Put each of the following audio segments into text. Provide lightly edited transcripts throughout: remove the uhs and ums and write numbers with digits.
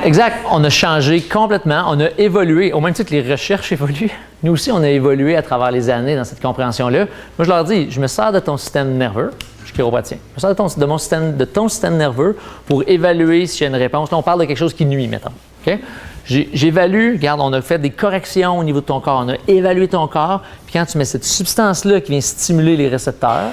Exact. On a changé complètement. On a évolué. Au même titre que les recherches évoluent, nous aussi, on a évolué à travers les années dans cette compréhension-là. Moi, je leur dis, je me sers de ton système nerveux. Je suis chiropratien. Je me sers de ton système nerveux pour évaluer s'il y a une réponse. Là, on parle de quelque chose qui nuit, mettons. Okay? J'évalue, regarde, on a fait des corrections au niveau de ton corps. On a évalué ton corps. Puis quand tu mets cette substance-là qui vient stimuler les récepteurs,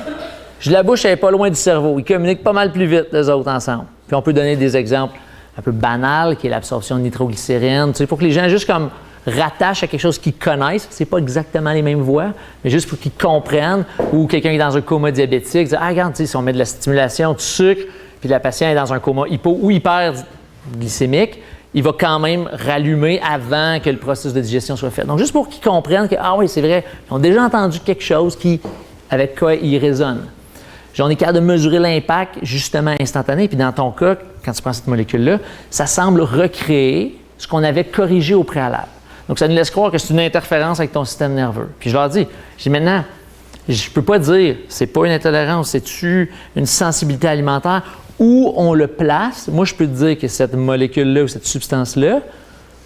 la bouche, elle n'est pas loin du cerveau. Ils communiquent pas mal plus vite, les autres, ensemble. Puis on peut donner des exemples un peu banals, qui est l'absorption de nitroglycérine. Tu sais, pour que les gens juste comme rattachent à quelque chose qu'ils connaissent. C'est pas exactement les mêmes voix, mais juste pour qu'ils comprennent. Ou quelqu'un qui est dans un coma diabétique, dit, ah, regarde, si on met de la stimulation de sucre, puis la patiente est dans un coma hypo ou hyperglycémique, il va quand même rallumer avant que le processus de digestion soit fait. Donc, juste pour qu'ils comprennent que, ah oui, c'est vrai, ils ont déjà entendu quelque chose avec quoi ils résonnent. On est capable de mesurer l'impact justement instantané. Puis dans ton cas, quand tu prends cette molécule-là, ça semble recréer ce qu'on avait corrigé au préalable. Donc, ça nous laisse croire que c'est une interférence avec ton système nerveux. Puis je leur dis maintenant, je ne peux pas dire, c'est pas une intolérance, c'est-tu une sensibilité alimentaire, où on le place. Moi, je peux te dire que cette molécule-là ou cette substance-là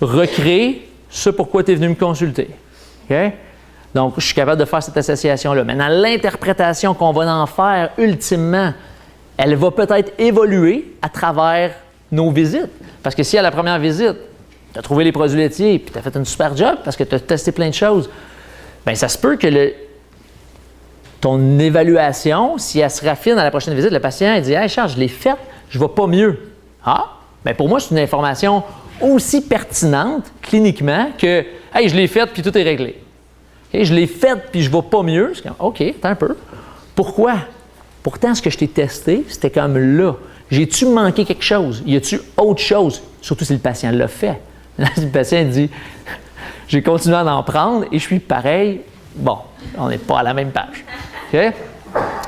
recrée ce pourquoi tu es venu me consulter. OK? Donc, je suis capable de faire cette association-là. Maintenant, l'interprétation qu'on va en faire, ultimement, elle va peut-être évoluer à travers nos visites. Parce que si à la première visite, tu as trouvé les produits laitiers et tu as fait une super job parce que tu as testé plein de choses, bien, ça se peut que ton évaluation, si elle se raffine à la prochaine visite, le patient il dit « Hey Charles, je l'ai faite, je ne vais pas mieux. » Ah, bien pour moi, c'est une information aussi pertinente cliniquement que « Hey, je l'ai faite puis tout est réglé. » Okay, je l'ai faite puis je ne vais pas mieux. C'est comme, OK, attends un peu. Pourquoi? Pourtant, ce que je t'ai testé, c'était comme là. J'ai-tu manqué quelque chose? Y a-tu autre chose? Surtout si le patient l'a fait. Là, si le patient dit, j'ai continué à en prendre et je suis pareil, bon, on n'est pas à la même page. Okay?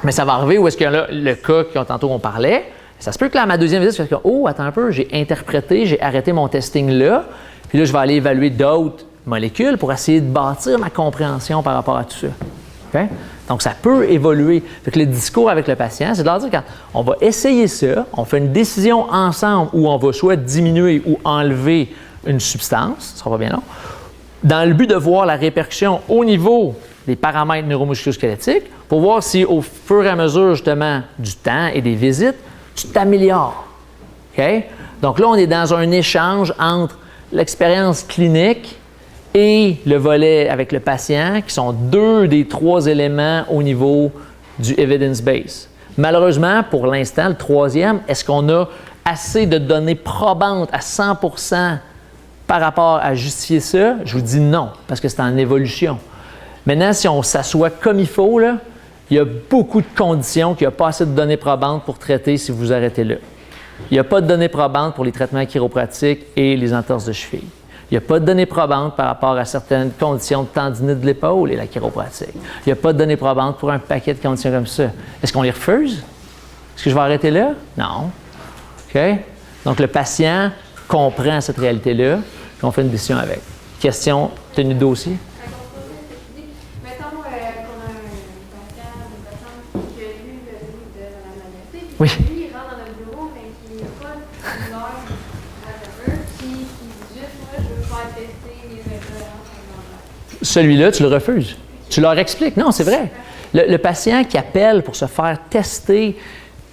Mais ça va arriver où est-ce que là, le cas tantôt on parlait, ça se peut que là, à ma deuxième visite, je fais oh, attends un peu, j'ai interprété, j'ai arrêté mon testing là, puis là, je vais aller évaluer d'autres molécules pour essayer de bâtir ma compréhension par rapport à tout ça. Okay? Donc, ça peut évoluer. Fait que le discours avec le patient, c'est de leur dire quand on va essayer ça, on fait une décision ensemble où on va soit diminuer ou enlever une substance, ça sera pas bien long, dans le but de voir la répercussion au niveau des paramètres neuromusculo-squelettiques pour voir si au fur et à mesure justement du temps et des visites, tu t'améliores. Okay? Donc là, on est dans un échange entre l'expérience clinique et le volet avec le patient, qui sont 2 des 3 éléments au niveau du evidence base. Malheureusement, pour l'instant, le 3e, est-ce qu'on a assez de données probantes à 100% par rapport à justifier ça? Je vous dis non, parce que c'est en évolution. Maintenant, si on s'assoit comme il faut, là, il y a beaucoup de conditions qu'il n'y a pas assez de données probantes pour traiter si vous arrêtez là. Il n'y a pas de données probantes pour les traitements chiropratiques et les entorses de cheville. Il n'y a pas de données probantes par rapport à certaines conditions de tendinite de l'épaule et la chiropratique. Il n'y a pas de données probantes pour un paquet de conditions comme ça. Est-ce qu'on les refuse? Est-ce que je vais arrêter là? Non. OK? Donc, le patient comprend cette réalité-là et on fait une décision avec. Question, tenue de dossier? Mettons qu'on a un patient, une patiente qui a lu le livre de Mme Magnetti, Oui. Lui, il rentre dans notre bureau, mais qui n'a pas une heure à l'heure, puis qui dit juste, moi, je veux faire tester les intolérances alimentaires. Celui-là, tu le refuses. Tu leur expliques. Non, c'est vrai. Le patient qui appelle pour se faire tester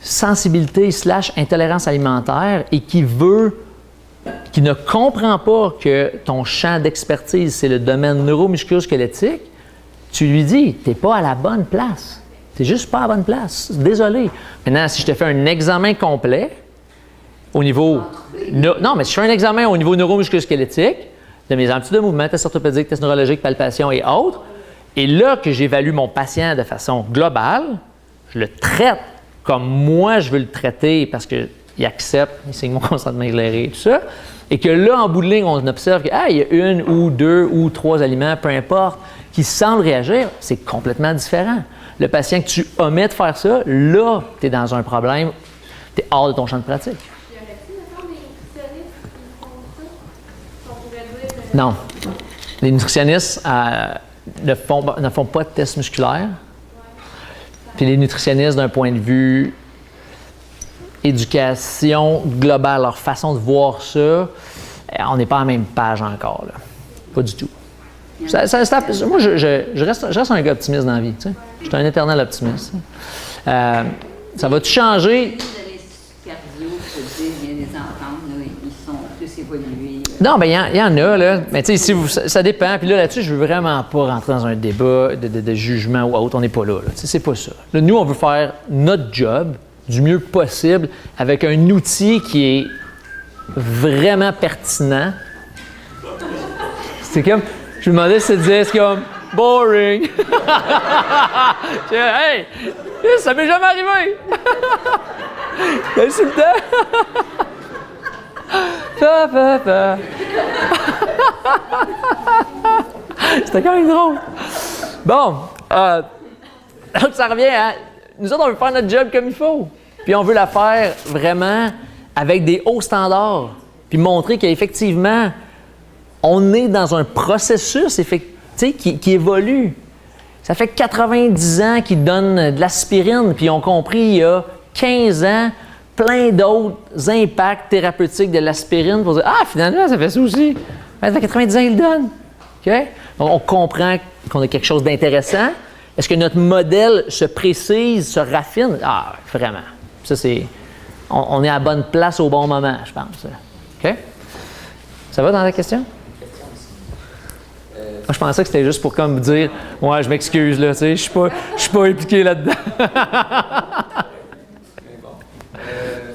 sensibilité / intolérance alimentaire et qui ne comprend pas que ton champ d'expertise, c'est le domaine neuromusculo-squelettique, tu lui dis, tu n'es pas à la bonne place. Tu n'es juste pas à la bonne place. Désolé. Maintenant, si je te fais un examen complet au niveau... Non, mais si je fais un examen au niveau neuromusculo-squelettique, de mes amplitudes de mouvement, tests orthopédiques, tests neurologiques, palpation et autres, et là que j'évalue mon patient de façon globale, je le traite comme moi je veux le traiter parce qu'il accepte, il signe mon consentement éclairé, tout ça, et que là, en bout de ligne, on observe qu'il y a 1 ou 2 ou 3 aliments, peu importe, qui semblent réagir, c'est complètement différent. Le patient que tu omets de faire ça, là, tu es dans un problème, tu es hors de ton champ de pratique. Y aurait-il, mettons, des nutritionnistes qui font ça? On pourrait dire... Non. Les nutritionnistes ne font pas de tests musculaires. Puis les nutritionnistes, d'un point de vue éducation globale, leur façon de voir ça, on n'est pas à la même page encore, là. Pas du tout. Moi, je reste un gars optimiste dans la vie, tu sais. Je suis un éternel optimiste. Ça va-tu changer? Cardio, je viens des entendre, là, ils sont plus évolués. Non, bien, il y en a, là. Mais tu sais, ça dépend. Puis là-dessus, je veux vraiment pas rentrer dans un débat de jugement ou autre. On n'est pas là. Tu sais, c'est pas ça. Là, nous, on veut faire notre job du mieux possible avec un outil qui est vraiment pertinent. C'est comme... Je me demandais si ça disait, c'est comme « boring ». Je dis, hey, ça m'est jamais arrivé. C'est le temps. C'était quand même drôle. Bon, donc ça revient à... Nous autres, on veut faire notre job comme il faut. Puis on veut la faire vraiment avec des hauts standards. Puis montrer qu'effectivement, on est dans un processus qui évolue. Ça fait 90 ans qu'ils donnent de l'aspirine, puis ils ont compris il y a 15 ans plein d'autres impacts thérapeutiques de l'aspirine pour dire « Ah, finalement, ça fait ça aussi. » Ça fait 90 ans qu'ils le donnent. Okay? Donc, on comprend qu'on a quelque chose d'intéressant. Est-ce que notre modèle se précise, se raffine? Ah, vraiment. Ça, c'est... On est à la bonne place au bon moment, je pense. OK? Ça va dans la question? Moi, je pensais que c'était juste pour comme dire « Ouais, je m'excuse, là, tu sais, je suis pas impliqué là-dedans. »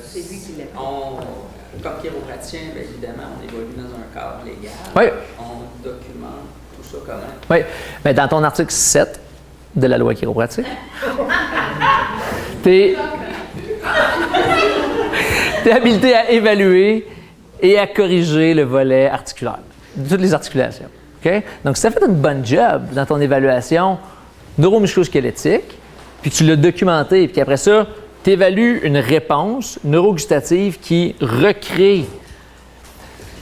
C'est lui qui l'a fait. Comme chiropraticien, bien évidemment, on évolue dans un cadre légal. Oui. On documente tout ça comment? Oui. Mais dans ton article 7 de la loi chiropratique, tu es habilité à évaluer et à corriger le volet articulaire, de toutes les articulations. Okay? Donc, si tu as fait une bonne job dans ton évaluation neuromusculo-squelettique, puis que tu l'as documenté, puis qu'après ça, tu évalues une réponse neurogustative qui recrée.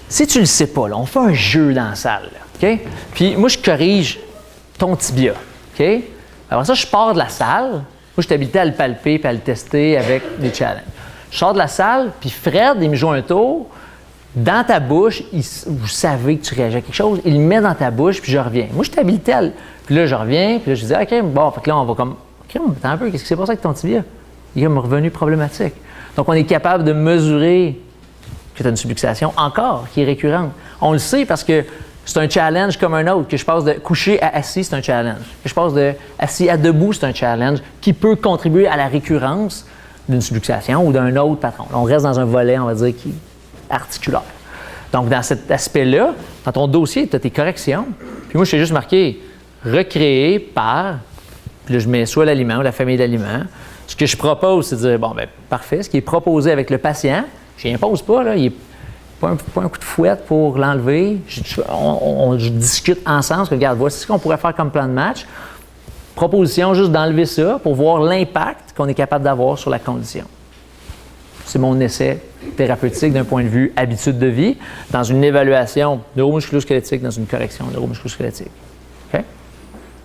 Si tu ne le sais pas, là, on fait un jeu dans la salle. Là, okay? Puis moi, je corrige ton tibia. Okay? Après ça, je pars de la salle. Moi, je suis habilité à le palper et à le tester avec des challenges. Je sors de la salle, puis Fred, il me joue un tour. Dans ta bouche, vous savez que tu réagis à quelque chose, il le met dans ta bouche, puis je reviens. Moi, je suis habilité à... Puis là, je reviens, puis là, je dis, OK, bon, fait que là, on va comme... OK, attends un peu, qu'est-ce qui s'est passé avec ton tibia? Il est comme revenu problématique. Donc, on est capable de mesurer que tu as une subluxation encore, qui est récurrente. On le sait parce que c'est un challenge comme un autre, que je passe de couché à assis, c'est un challenge. Que je passe de assis à debout, c'est un challenge qui peut contribuer à la récurrence d'une subluxation ou d'un autre patron. On reste dans un volet, on va dire, qui articulaire. Donc, dans cet aspect-là, dans ton dossier, tu as tes corrections. Puis moi, je t'ai juste marqué recréer par, puis là, je mets soit l'aliment ou la famille d'aliments. Ce que je propose, c'est de dire, bon, bien, parfait, ce qui est proposé avec le patient, je n'impose pas, là, il n'est pas un coup de fouette pour l'enlever. On discute ensemble, regarde, voici ce qu'on pourrait faire comme plan de match. Proposition, juste d'enlever ça pour voir l'impact qu'on est capable d'avoir sur la condition. C'est mon essai thérapeutique d'un point de vue habitude de vie, dans une évaluation neuromusculo-squelettique, dans une correction neuromusculo-squelettique. OK?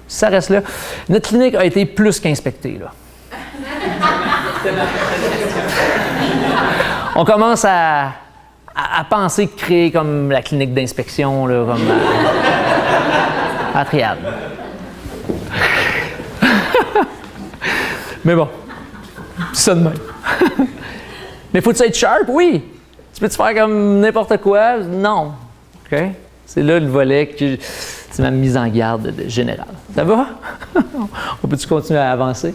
Ça reste là. Notre clinique a été plus qu'inspectée, là. On commence à penser créer comme la clinique d'inspection, là, comme à Triade. Mais bon, c'est ça de même. Mais faut-tu être sharp? Oui. Tu peux-tu faire comme n'importe quoi? Non. OK? C'est là le volet que c'est ma mise en garde générale. Ça va? On peut-tu continuer à avancer?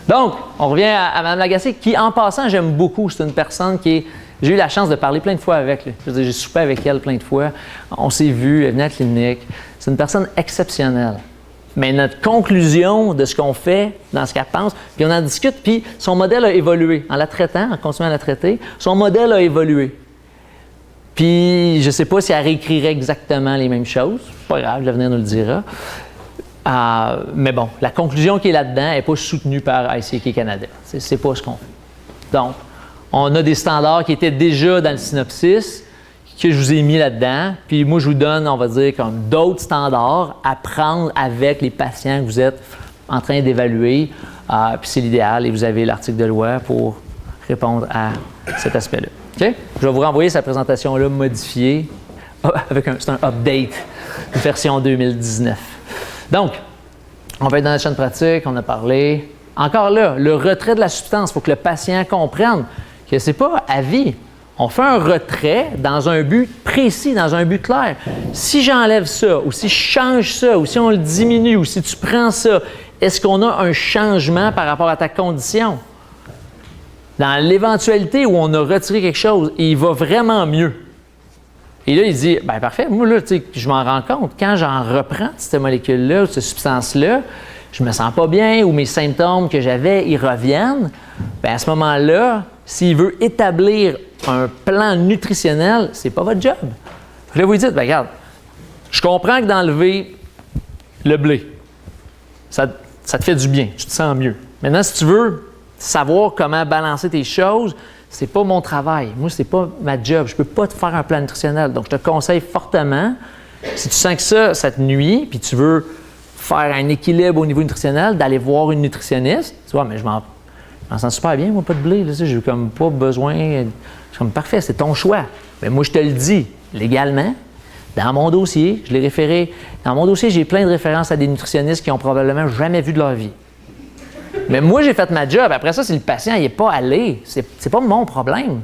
Donc, on revient à Mme Lagacé, qui, en passant, j'aime beaucoup. C'est une personne qui est... J'ai eu la chance de parler plein de fois avec. Là. Je veux dire, j'ai soupé avec elle plein de fois. On s'est vus, elle venait à la clinique. C'est une personne exceptionnelle. Mais notre conclusion de ce qu'on fait, dans ce qu'elle pense, puis on en discute, puis son modèle a évolué. En la traitant, en continuant à la traiter, son modèle a évolué. Puis je ne sais pas si elle réécrirait exactement les mêmes choses. C'est pas grave, l'avenir nous le dira. Mais bon, la conclusion qui est là-dedans n'est pas soutenue par ICK Canada. C'est pas ce qu'on fait. Donc, on a des standards qui étaient déjà dans le synopsis, que je vous ai mis là-dedans. Puis moi, je vous donne, on va dire, comme d'autres standards à prendre avec les patients que vous êtes en train d'évaluer. Puis c'est l'idéal. Et vous avez l'article de loi pour répondre à cet aspect-là. OK? Je vais vous renvoyer sa présentation-là modifiée c'est un update, une version 2019. Donc, on va être dans la chaîne pratique, on a parlé. Encore là, le retrait de la substance, il faut que le patient comprenne que ce n'est pas à vie. On fait un retrait dans un but précis, dans un but clair. Si j'enlève ça, ou si je change ça, ou si on le diminue, ou si tu prends ça, est-ce qu'on a un changement par rapport à ta condition? Dans l'éventualité où on a retiré quelque chose et il va vraiment mieux. Et là, il dit, bien parfait, moi là, tu sais, je m'en rends compte, quand j'en reprends cette molécule-là, cette substance-là, je me sens pas bien ou mes symptômes que j'avais, ils reviennent. Bien à ce moment-là, s'il veut établir un plan nutritionnel, c'est pas votre job. Là, vous lui dites, bien regarde, je comprends que d'enlever le blé, ça te fait du bien, tu te sens mieux. Maintenant, si tu veux savoir comment balancer tes choses, c'est pas mon travail. Moi, c'est pas ma job. Je peux pas te faire un plan nutritionnel. Donc, je te conseille fortement, si tu sens que ça te nuit, puis tu veux faire un équilibre au niveau nutritionnel, d'aller voir une nutritionniste. Tu vois, mais je m'en sens super bien, moi, pas de blé. Là, j'ai comme pas besoin. Je suis comme parfait, c'est ton choix. Mais moi, je te le dis légalement. Dans mon dossier, je l'ai référé. Dans mon dossier, j'ai plein de références à des nutritionnistes qui ont probablement jamais vu de leur vie. Mais moi, j'ai fait ma job. Après ça, si le patient n'est pas allé, c'est pas mon problème.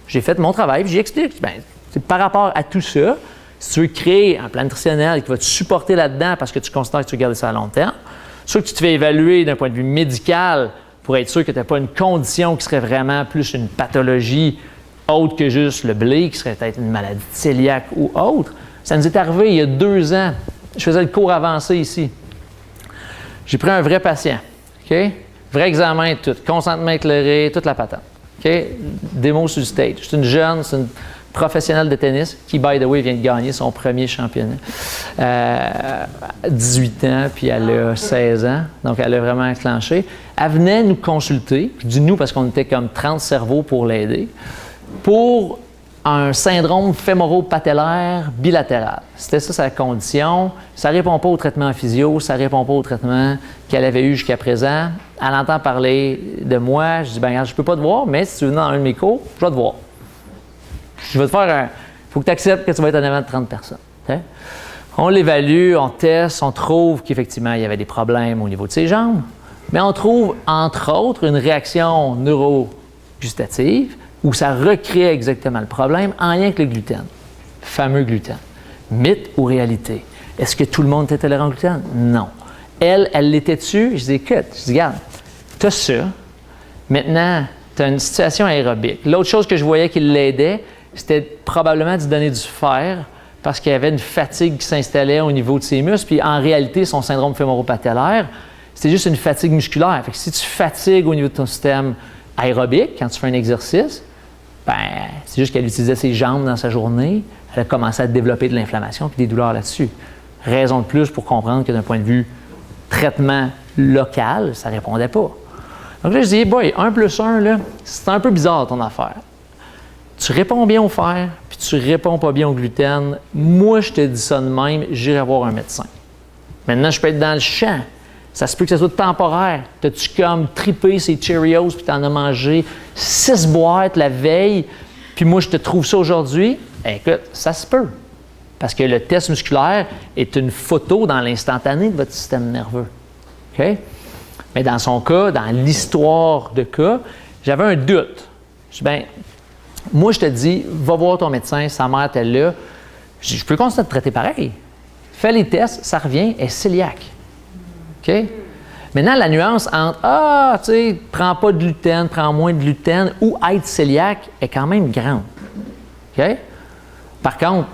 J'ai fait mon travail, puis j'explique. Bien, c'est par rapport à tout ça, si tu veux créer un plan nutritionnel qui va te supporter là-dedans parce que tu considères que tu veux garder ça à long terme, sûr que tu te fais évaluer d'un point de vue médical pour être sûr que tu n'as pas une condition qui serait vraiment plus une pathologie autre que juste le blé, qui serait peut-être une maladie cœliaque ou autre. Ça nous est arrivé il y a 2 ans. Je faisais le cours avancé ici. J'ai pris un vrai patient. OK? Vrai examen, tout. Consentement éclairé, toute la patente. OK? Démo sur le stage. C'est une jeune, c'est une professionnelle de tennis qui, by the way, vient de gagner son premier championnat. 18 ans, puis elle a 16 ans. Donc, elle a vraiment enclenché. Elle venait nous consulter. Je dis nous parce qu'on était comme 30 cerveaux pour l'aider. Pour un syndrome fémoro-patellaire bilatéral. C'était ça sa condition. Ça ne répond pas au traitement physio, ça ne répond pas au traitement qu'elle avait eu jusqu'à présent. Elle entend parler de moi. Je dis, bien, je ne peux pas te voir, mais si tu veux venir dans un de mes cours, je vais te voir. Je vais te faire il faut que tu acceptes que tu vas être en avant de 30 personnes. Okay? On l'évalue, on teste, on trouve qu'effectivement, il y avait des problèmes au niveau de ses jambes, mais on trouve, entre autres, une réaction neurogustative où ça recrée exactement le problème en lien avec le gluten, le fameux gluten. Mythe ou réalité? Est-ce que tout le monde était tolérant au gluten? Non. Elle l'était dessus. Je dis, écoute, regarde, tu as ça. Maintenant, tu as une situation aérobique. L'autre chose que je voyais qui l'aidait, c'était probablement de lui donner du fer parce qu'il y avait une fatigue qui s'installait au niveau de ses muscles. Puis en réalité, son syndrome fémoro-patellaire, c'était juste une fatigue musculaire. Fait que si tu fatigues au niveau de ton système aérobique, quand tu fais un exercice, ben, c'est juste qu'elle utilisait ses jambes dans sa journée. Elle a commencé à développer de l'inflammation et des douleurs là-dessus. Raison de plus pour comprendre que d'un point de vue traitement local, ça ne répondait pas. Donc là, je dis, boy, 1 + 1, là, c'est un peu bizarre ton affaire. Tu réponds bien au fer, puis tu réponds pas bien au gluten. Moi, je te dis ça de même, j'irai voir un médecin. Maintenant, je peux être dans le champ. Ça se peut que ça soit temporaire. T'as-tu comme trippé ces Cheerios puis t'en as mangé 6 boîtes la veille, puis moi, je te trouve ça aujourd'hui? Écoute, ça se peut. Parce que le test musculaire est une photo dans l'instantané de votre système nerveux. OK? Mais dans son cas, dans l'histoire de cas, j'avais un doute. Je dis, bien, moi, je te dis, va voir ton médecin, sa mère est là. Je peux continuer de te traiter pareil. Fais les tests, ça revient, elle est cœliaque. OK? Maintenant, la nuance entre tu sais, prends pas de gluten, prends moins de gluten ou être cœliaque est quand même grande. OK? Par contre,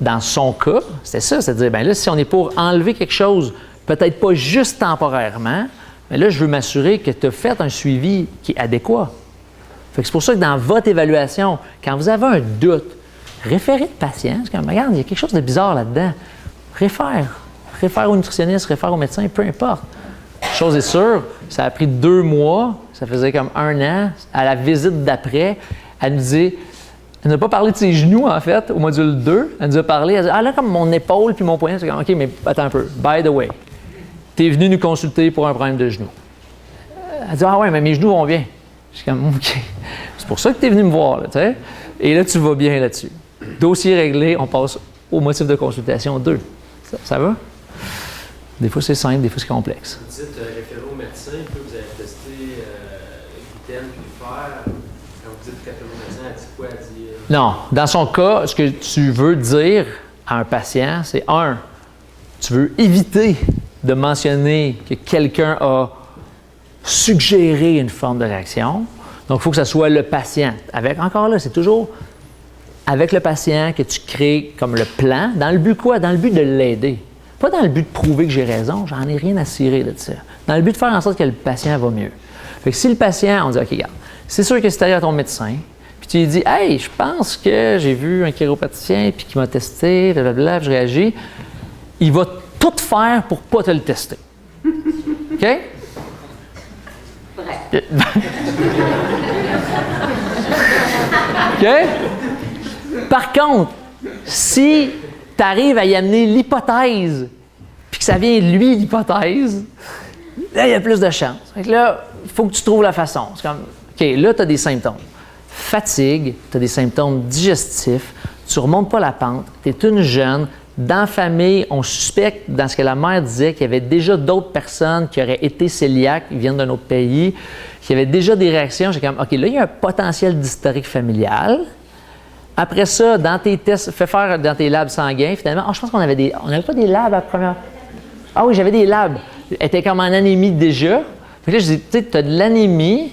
dans son cas, c'était ça, c'est-à-dire, bien là, si on est pour enlever quelque chose, peut-être pas juste temporairement, mais là, je veux m'assurer que tu as fait un suivi qui est adéquat. Fait que c'est pour ça que dans votre évaluation, quand vous avez un doute, référez le patient. C'est comme, regarde, il y a quelque chose de bizarre là-dedans. Réfère au nutritionniste, réfère au médecin, peu importe. Chose est sûre, ça a pris 2 mois, ça faisait comme 1 an. À la visite d'après, elle nous dit, elle n'a pas parlé de ses genoux, en fait, au module 2. Elle nous a parlé, elle a dit, là, comme mon épaule puis mon poignet. C'est comme, OK, mais attends un peu. By the way, tu es venu nous consulter pour un problème de genoux. Elle dit, ouais, mais mes genoux vont bien. Je suis comme, OK, c'est pour ça que tu es venu me voir, là, tu sais. Et là, tu vas bien là-dessus. Dossier réglé, on passe au motif de consultation 2. Ça va? Des fois, c'est simple, des fois, c'est complexe. Vous dites référer au médecin, puis vous avez testé gluten puis le fer. Quand vous dites référer au médecin, elle dit quoi? Elle dit... Non. Dans son cas, ce que tu veux dire à un patient, c'est tu veux éviter de mentionner que quelqu'un a suggéré une forme de réaction. Donc, il faut que ce soit le patient. Encore là, c'est toujours avec le patient que tu crées comme le plan. Dans le but quoi? Dans le but de l'aider. Pas dans le but de prouver que j'ai raison, j'en ai rien à cirer de ça. Dans le but de faire en sorte que le patient va mieux. Fait que si le patient, on dit, OK, regarde, c'est sûr que c'est allé à ton médecin, puis tu lui dis, hey, je pense que j'ai vu un chiropraticien, puis qui m'a testé, blablabla, puis je réagis, il va tout faire pour pas te le tester. OK? Vrai. OK? Par contre, si tu arrives à y amener l'hypothèse, puis que ça vient de lui, l'hypothèse, là, il y a plus de chance. Fait que là, il faut que tu trouves la façon. C'est comme, OK, là, tu as des symptômes. Fatigue, tu as des symptômes digestifs, tu ne remontes pas la pente, tu es une jeune. Dans la famille, on suspecte, dans ce que la mère disait, qu'il y avait déjà d'autres personnes qui auraient été cœliaques, qui viennent d'un autre pays, qui avaient déjà des réactions. J'ai comme, OK, là, il y a un potentiel d'historique familial. Après ça, dans tes tests, fais faire dans tes labs sanguins, finalement, je pense qu'on avait on n'avait pas des labs à la première. Ah oui, j'avais des labs. Elle était comme en anémie déjà. Fait que là, je dis, tu sais, tu as de l'anémie,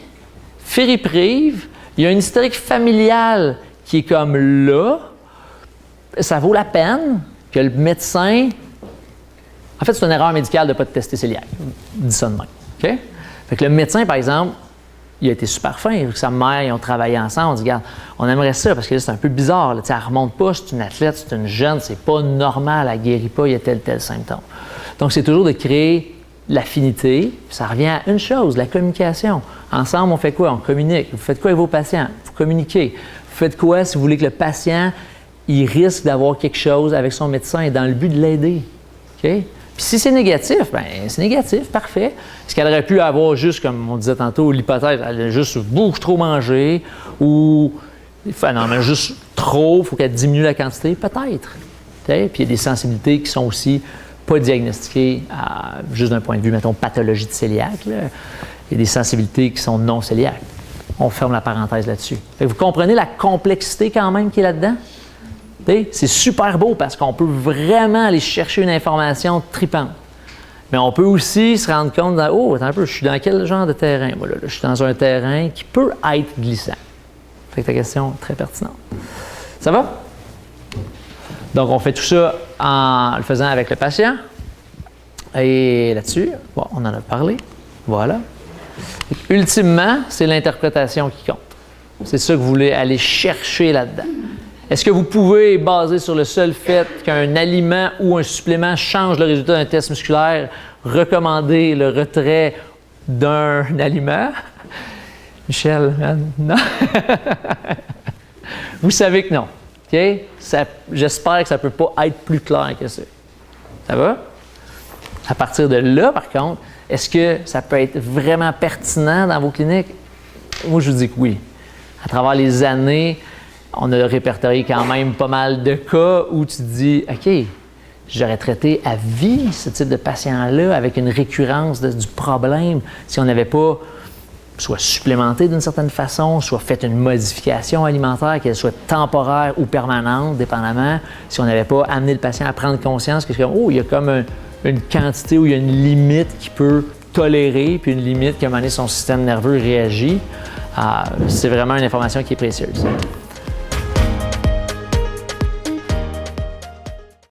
fériprive, il y a un historique familial qui est comme là. Ça vaut la peine que le médecin. En fait, c'est une erreur médicale de ne pas te tester cœliaque. Dis ça de même. OK? Fait que le médecin, par exemple, il a été super fin. Avec sa mère, ils ont travaillé ensemble. On dit, regarde, on aimerait ça parce que là, c'est un peu bizarre. Là. Elle ne remonte pas, c'est une athlète, c'est une jeune, c'est pas normal, elle ne guérit pas, il y a tel symptôme. Donc, c'est toujours de créer l'affinité. Ça revient à une chose, la communication. Ensemble, on fait quoi? On communique. Vous faites quoi avec vos patients? Vous communiquez. Vous faites quoi si vous voulez que le patient, il risque d'avoir quelque chose avec son médecin dans le but de l'aider? OK? Puis si c'est négatif, bien, c'est négatif, parfait. Est-ce qu'elle aurait pu avoir juste, comme on disait tantôt, l'hypothèse, elle a juste beaucoup trop mangé ou elle en a juste trop, il faut qu'elle diminue la quantité? Peut-être. Puis il y a des sensibilités qui sont aussi pas diagnostiquées juste d'un point de vue, mettons, pathologie de cœliaque. Là. Il y a des sensibilités qui sont non cœliaques. On ferme la parenthèse là-dessus. Fait que vous comprenez la complexité quand même qui est là-dedans? C'est super beau parce qu'on peut vraiment aller chercher une information tripante. Mais on peut aussi se rendre compte, attends un peu, je suis dans quel genre de terrain? Voilà, là, je suis dans un terrain qui peut être glissant. Fait que ta question est très pertinente. Ça va? Donc, on fait tout ça en le faisant avec le patient. Et là-dessus, bon, on en a parlé. Voilà. Ultimement, c'est l'interprétation qui compte. C'est ça que vous voulez aller chercher là-dedans. Est-ce que vous pouvez, basé sur le seul fait qu'un aliment ou un supplément change le résultat d'un test musculaire, recommander le retrait d'un aliment? Michel, non? Vous savez que non. OK? J'espère que ça ne peut pas être plus clair que ça. Ça va? À partir de là, par contre, est-ce que ça peut être vraiment pertinent dans vos cliniques? Moi, je vous dis que oui. À travers les années, on a répertorié quand même pas mal de cas où tu te dis, OK, j'aurais traité à vie ce type de patient-là avec une récurrence du problème si on n'avait pas soit supplémenté d'une certaine façon, soit fait une modification alimentaire, qu'elle soit temporaire ou permanente, dépendamment, si on n'avait pas amené le patient à prendre conscience que il y a comme une quantité où il y a une limite qu'il peut tolérer, puis une limite qu'à un moment donné, son système nerveux réagit. C'est vraiment une information qui est précieuse.